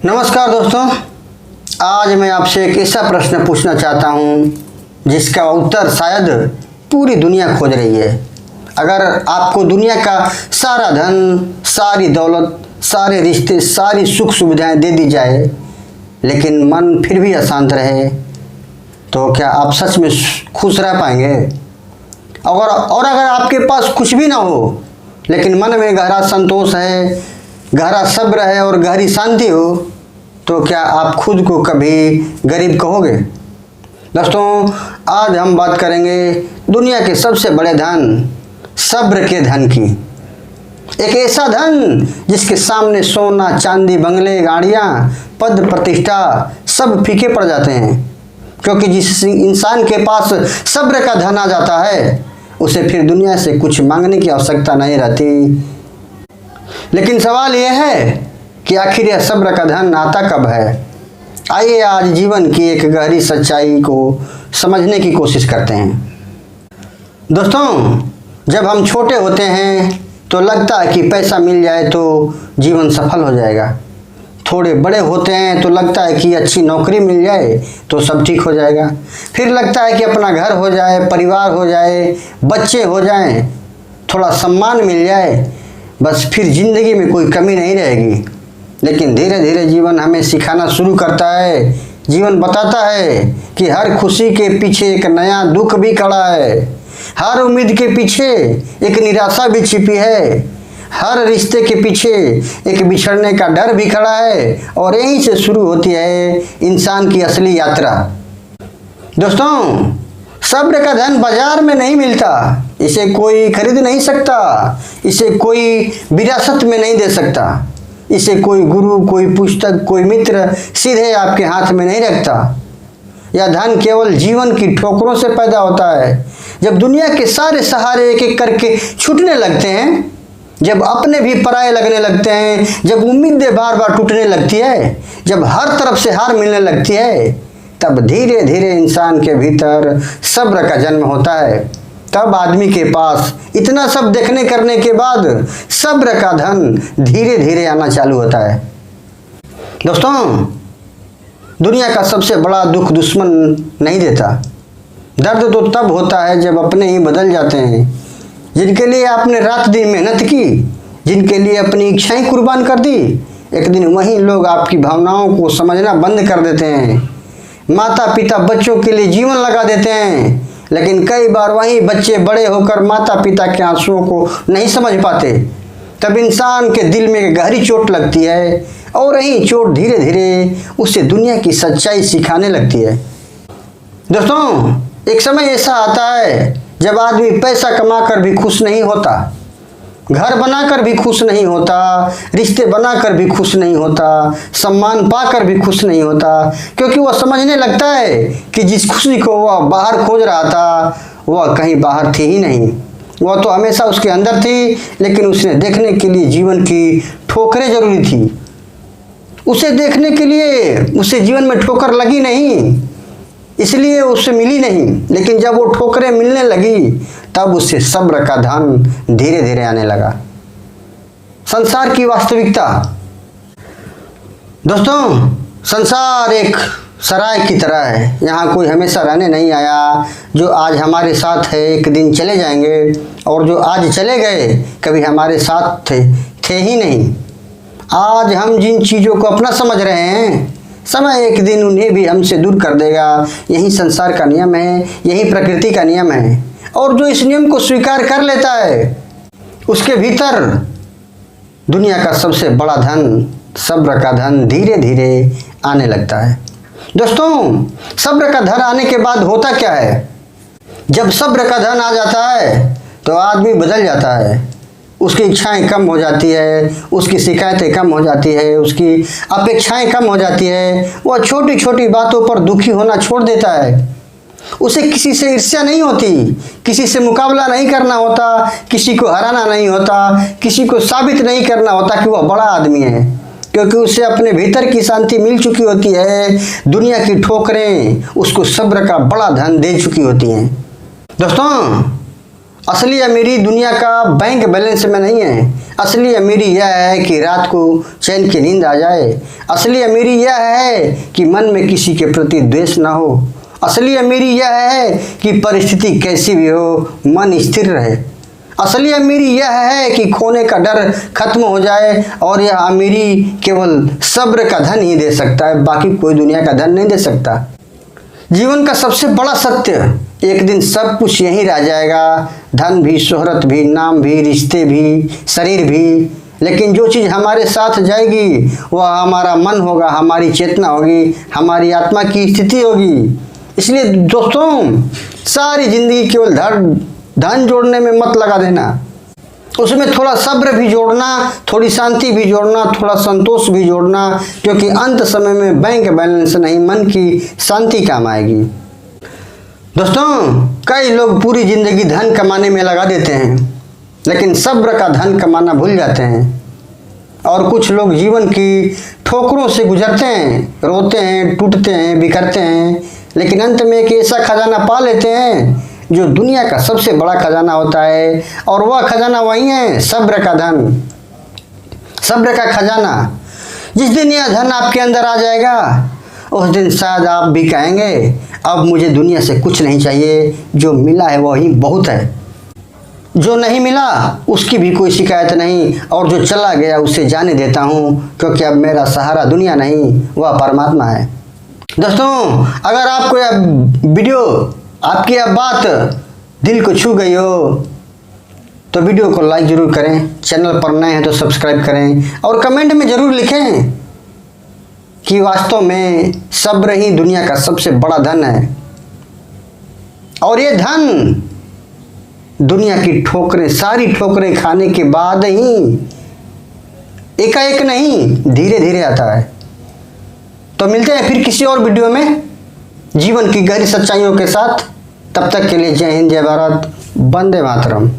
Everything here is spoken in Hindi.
नमस्कार दोस्तों, आज मैं आपसे एक ऐसा प्रश्न पूछना चाहता हूँ जिसका उत्तर शायद पूरी दुनिया खोज रही है। अगर आपको दुनिया का सारा धन, सारी दौलत, सारे रिश्ते, सारी सुख सुविधाएं दे दी जाए लेकिन मन फिर भी अशांत रहे तो क्या आप सच में खुश रह पाएंगे? और अगर आपके पास कुछ भी ना हो लेकिन मन में गहरा संतोष है, गहरा सब्र है और गहरी शांति हो तो क्या आप खुद को कभी गरीब कहोगे? दोस्तों, आज हम बात करेंगे दुनिया के सबसे बड़े धन, सब्र के धन की। एक ऐसा धन जिसके सामने सोना, चांदी, बंगले, गाड़ियाँ, पद, प्रतिष्ठा सब फीके पड़ जाते हैं, क्योंकि जिस इंसान के पास सब्र का धन आ जाता है उसे फिर दुनिया से कुछ मांगने की आवश्यकता नहीं रहती। लेकिन सवाल यह है कि आखिर यह सब्र का धन आता कब है? आइए आज जीवन की एक गहरी सच्चाई को समझने की कोशिश करते हैं। दोस्तों, जब हम छोटे होते हैं तो लगता है कि पैसा मिल जाए तो जीवन सफल हो जाएगा। थोड़े बड़े होते हैं तो लगता है कि अच्छी नौकरी मिल जाए तो सब ठीक हो जाएगा। फिर लगता है कि अपना घर हो जाए, परिवार हो जाए, बच्चे हो जाएं, थोड़ा सम्मान मिल जाए, बस फिर ज़िंदगी में कोई कमी नहीं रहेगी। लेकिन धीरे धीरे जीवन हमें सिखाना शुरू करता है। जीवन बताता है कि हर खुशी के पीछे एक नया दुख भी खड़ा है, हर उम्मीद के पीछे एक निराशा भी छिपी है, हर रिश्ते के पीछे एक बिछड़ने का डर भी खड़ा है और यहीं से शुरू होती है इंसान की असली यात्रा। दोस्तों, सब्र का धन बाजार में नहीं मिलता, इसे कोई खरीद नहीं सकता, इसे कोई विरासत में नहीं दे सकता, इसे कोई गुरु, कोई पुस्तक, कोई मित्र सीधे आपके हाथ में नहीं रखता। यह धन केवल जीवन की ठोकरों से पैदा होता है। जब दुनिया के सारे सहारे एक एक करके छूटने लगते हैं, जब अपने भी पराये लगने लगते हैं, जब उम्मीदें बार बार टूटने लगती है, जब हर तरफ से हार मिलने लगती है, तब धीरे धीरे इंसान के भीतर सब्र का जन्म होता है। तब आदमी के पास इतना सब देखने करने के बाद सब्र का धन धीरे धीरे आना चालू होता है। दोस्तों, दुनिया का सबसे बड़ा दुख दुश्मन नहीं देता। दर्द तो तब होता है जब अपने ही बदल जाते हैं। जिनके लिए आपने रात दिन मेहनत की, जिनके लिए अपनी इच्छाएं कुर्बान कर दी, एक दिन वही लोग आपकी भावनाओं को समझना बंद कर देते हैं। माता पिता बच्चों के लिए जीवन लगा देते हैं, लेकिन कई बार वही बच्चे बड़े होकर माता पिता के आंसुओं को नहीं समझ पाते। तब इंसान के दिल में गहरी चोट लगती है और यही चोट धीरे धीरे उसे दुनिया की सच्चाई सिखाने लगती है। दोस्तों, एक समय ऐसा आता है जब आदमी पैसा कमाकर भी खुश नहीं होता, घर बनाकर भी खुश नहीं होता, रिश्ते बनाकर भी खुश नहीं होता, सम्मान पाकर भी खुश नहीं होता, क्योंकि वह समझने लगता है कि जिस खुशी को वह बाहर खोज रहा था वह कहीं बाहर थी ही नहीं। वह तो हमेशा उसके अंदर थी, लेकिन उसने देखने के लिए जीवन की ठोकरें जरूरी थी। उसे देखने के लिए उसे जीवन में ठोकर लगी नहीं, इसलिए उसे मिली नहीं, लेकिन जब वो ठोकरें मिलने लगी तब उसे सब्र का धन धीरे धीरे आने लगा। संसार की वास्तविकता। दोस्तों, संसार एक सराय की तरह है। यहाँ कोई हमेशा रहने नहीं आया। जो आज हमारे साथ है एक दिन चले जाएंगे, और जो आज चले गए कभी हमारे साथ थे ही नहीं। आज हम जिन चीज़ों को अपना समझ रहे हैं, समय एक दिन उन्हें भी हमसे दूर कर देगा। यही संसार का नियम है, यही प्रकृति का नियम है। और जो इस नियम को स्वीकार कर लेता है उसके भीतर दुनिया का सबसे बड़ा धन, सब्र का धन धीरे धीरे आने लगता है। दोस्तों, सब्र का धन आने के बाद होता क्या है? जब सब्र का धन आ जाता है तो आदमी बदल जाता है। उसकी इच्छाएं कम हो जाती है, उसकी शिकायतें कम हो जाती है, उसकी अपेक्षाएं कम हो जाती है। वह छोटी छोटी बातों पर दुखी होना छोड़ देता है। उसे किसी से ईर्ष्या नहीं होती, किसी से मुकाबला नहीं करना होता, किसी को हराना नहीं होता, किसी को साबित नहीं करना होता कि वह बड़ा आदमी है, क्योंकि उसे अपने भीतर की शांति मिल चुकी होती है। दुनिया की ठोकरें उसको सब्र का बड़ा धन दे चुकी होती हैं। दोस्तों, असली अमीरी दुनिया का बैंक बैलेंस में नहीं है, असली अमीरी यह है कि रात को चैन की नींद आ जाए। असली अमीरी यह है कि मन में किसी के प्रति द्वेष ना हो। असली अमीरी यह है कि परिस्थिति कैसी भी हो मन स्थिर रहे। असली अमीरी यह है कि खोने का डर खत्म हो जाए। और यह अमीरी केवल सब्र का धन ही दे सकता है, बाकी कोई दुनिया का धन नहीं दे सकता। जीवन का सबसे बड़ा सत्य, एक दिन सब कुछ यहीं रह जाएगा, धन भी, शोहरत भी, नाम भी, रिश्ते भी, शरीर भी। लेकिन जो चीज़ हमारे साथ जाएगी वह हमारा मन होगा, हमारी चेतना होगी, हमारी आत्मा की स्थिति होगी। इसलिए दोस्तों, सारी जिंदगी केवल धन जोड़ने में मत लगा देना, उसमें थोड़ा सब्र भी जोड़ना, थोड़ी शांति भी जोड़ना, थोड़ा संतोष भी जोड़ना, क्योंकि अंत समय में बैंक बैलेंस नहीं, मन की शांति काम आएगी। दोस्तों, कई लोग पूरी जिंदगी धन कमाने में लगा देते हैं, लेकिन सब्र का धन कमाना भूल जाते हैं। और कुछ लोग जीवन की ठोकरों से गुजरते हैं, रोते हैं, टूटते हैं, बिखरते हैं, लेकिन अंत में एक ऐसा खजाना पा लेते हैं जो दुनिया का सबसे बड़ा खजाना होता है। और वह खजाना वही है, सब्र का धन, सब्र का खजाना। जिस दिन यह धन आपके अंदर आ जाएगा उस दिन शायद आप भी कहेंगे अब मुझे दुनिया से कुछ नहीं चाहिए, जो मिला है वही बहुत है। जो नहीं मिला उसकी भी कोई शिकायत नहीं, और जो चला गया उसे जाने देता हूँ, क्योंकि अब मेरा सहारा दुनिया नहीं वह परमात्मा है। दोस्तों, अगर आपको यह वीडियो, आपकी यह बात दिल को छू गई हो तो वीडियो को लाइक ज़रूर करें, चैनल पर नए हैं तो सब्सक्राइब करें, और कमेंट में ज़रूर लिखें कि वास्तव में सब्र ही दुनिया का सबसे बड़ा धन है। और ये धन दुनिया की ठोकरें, सारी ठोकरें खाने के बाद ही, एकाएक नहीं, धीरे धीरे आता है। तो मिलते हैं फिर किसी और वीडियो में जीवन की गहरी सच्चाइयों के साथ। तब तक के लिए जय हिंद, जय भारत, वंदे मातरम।